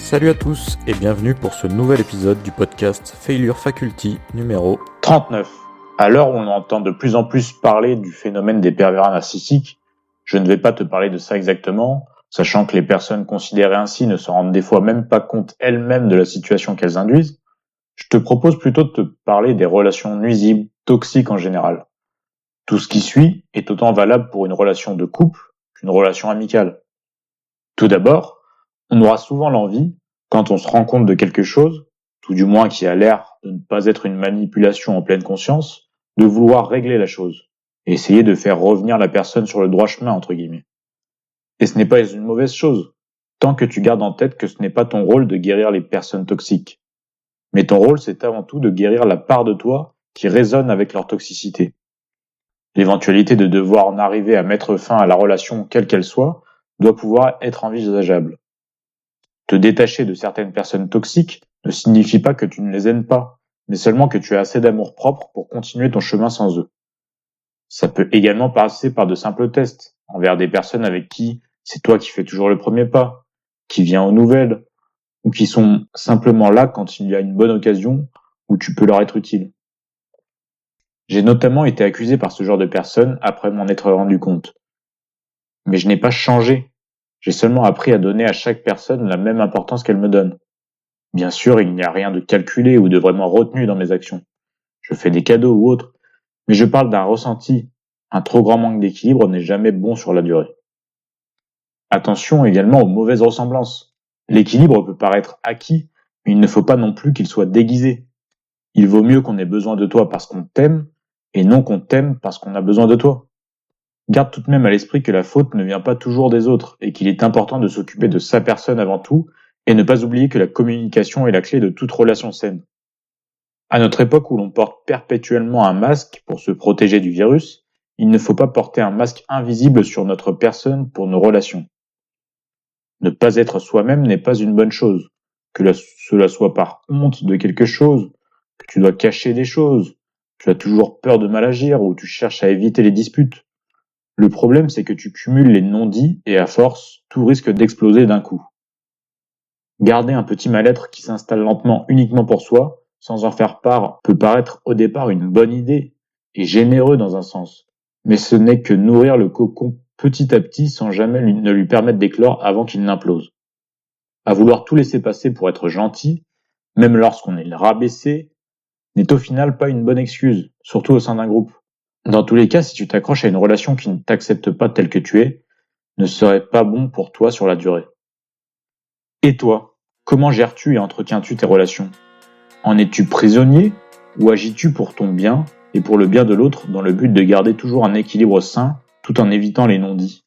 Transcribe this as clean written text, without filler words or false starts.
Salut à tous et bienvenue pour ce nouvel épisode du podcast Failure Faculty numéro 39. À l'heure où on entend de plus en plus parler du phénomène des pervers narcissiques, je ne vais pas te parler de ça exactement, sachant que les personnes considérées ainsi ne se rendent des fois même pas compte elles-mêmes de la situation qu'elles induisent. Je te propose plutôt de te parler des relations nuisibles, toxiques en général. Tout ce qui suit est autant valable pour une relation de couple qu'une relation amicale. Tout d'abord, on aura souvent l'envie, quand on se rend compte de quelque chose, tout du moins qui a l'air de ne pas être une manipulation en pleine conscience, de vouloir régler la chose, et essayer de faire revenir la personne sur le droit chemin, entre guillemets. Et ce n'est pas une mauvaise chose, tant que tu gardes en tête que ce n'est pas ton rôle de guérir les personnes toxiques. Mais ton rôle, c'est avant tout de guérir la part de toi qui résonne avec leur toxicité. L'éventualité de devoir en arriver à mettre fin à la relation, quelle qu'elle soit, doit pouvoir être envisageable. Te détacher de certaines personnes toxiques ne signifie pas que tu ne les aimes pas, mais seulement que tu as assez d'amour-propre pour continuer ton chemin sans eux. Ça peut également passer par de simples tests, envers des personnes avec qui c'est toi qui fais toujours le premier pas, qui vient aux nouvelles, ou qui sont simplement là quand il y a une bonne occasion où tu peux leur être utile. J'ai notamment été accusé par ce genre de personnes après m'en être rendu compte. Mais je n'ai pas changé. J'ai seulement appris à donner à chaque personne la même importance qu'elle me donne. Bien sûr, il n'y a rien de calculé ou de vraiment retenu dans mes actions. Je fais des cadeaux ou autres, mais je parle d'un ressenti. Un trop grand manque d'équilibre n'est jamais bon sur la durée. Attention également aux mauvaises ressemblances. L'équilibre peut paraître acquis, mais il ne faut pas non plus qu'il soit déguisé. Il vaut mieux qu'on ait besoin de toi parce qu'on t'aime, et non qu'on t'aime parce qu'on a besoin de toi. Garde tout de même à l'esprit que la faute ne vient pas toujours des autres, et qu'il est important de s'occuper de sa personne avant tout, et ne pas oublier que la communication est la clé de toute relation saine. À notre époque où l'on porte perpétuellement un masque pour se protéger du virus, il ne faut pas porter un masque invisible sur notre personne pour nos relations. Ne pas être soi-même n'est pas une bonne chose. Que cela soit par honte de quelque chose, que tu dois cacher des choses, tu as toujours peur de mal agir ou tu cherches à éviter les disputes. Le problème, c'est que tu cumules les non-dits et à force, tout risque d'exploser d'un coup. Garder un petit mal-être qui s'installe lentement uniquement pour soi, sans en faire part, peut paraître au départ une bonne idée et généreux dans un sens. Mais ce n'est que nourrir le cocon petit à petit sans jamais ne lui permettre d'éclore avant qu'il n'implose. À vouloir tout laisser passer pour être gentil, même lorsqu'on est rabaissé, n'est au final pas une bonne excuse, surtout au sein d'un groupe. Dans tous les cas, si tu t'accroches à une relation qui ne t'accepte pas tel que tu es, ne serait pas bon pour toi sur la durée. Et toi, comment gères-tu et entretiens-tu tes relations ? En es-tu prisonnier ou agis-tu pour ton bien et pour le bien de l'autre dans le but de garder toujours un équilibre sain tout en évitant les non-dits ?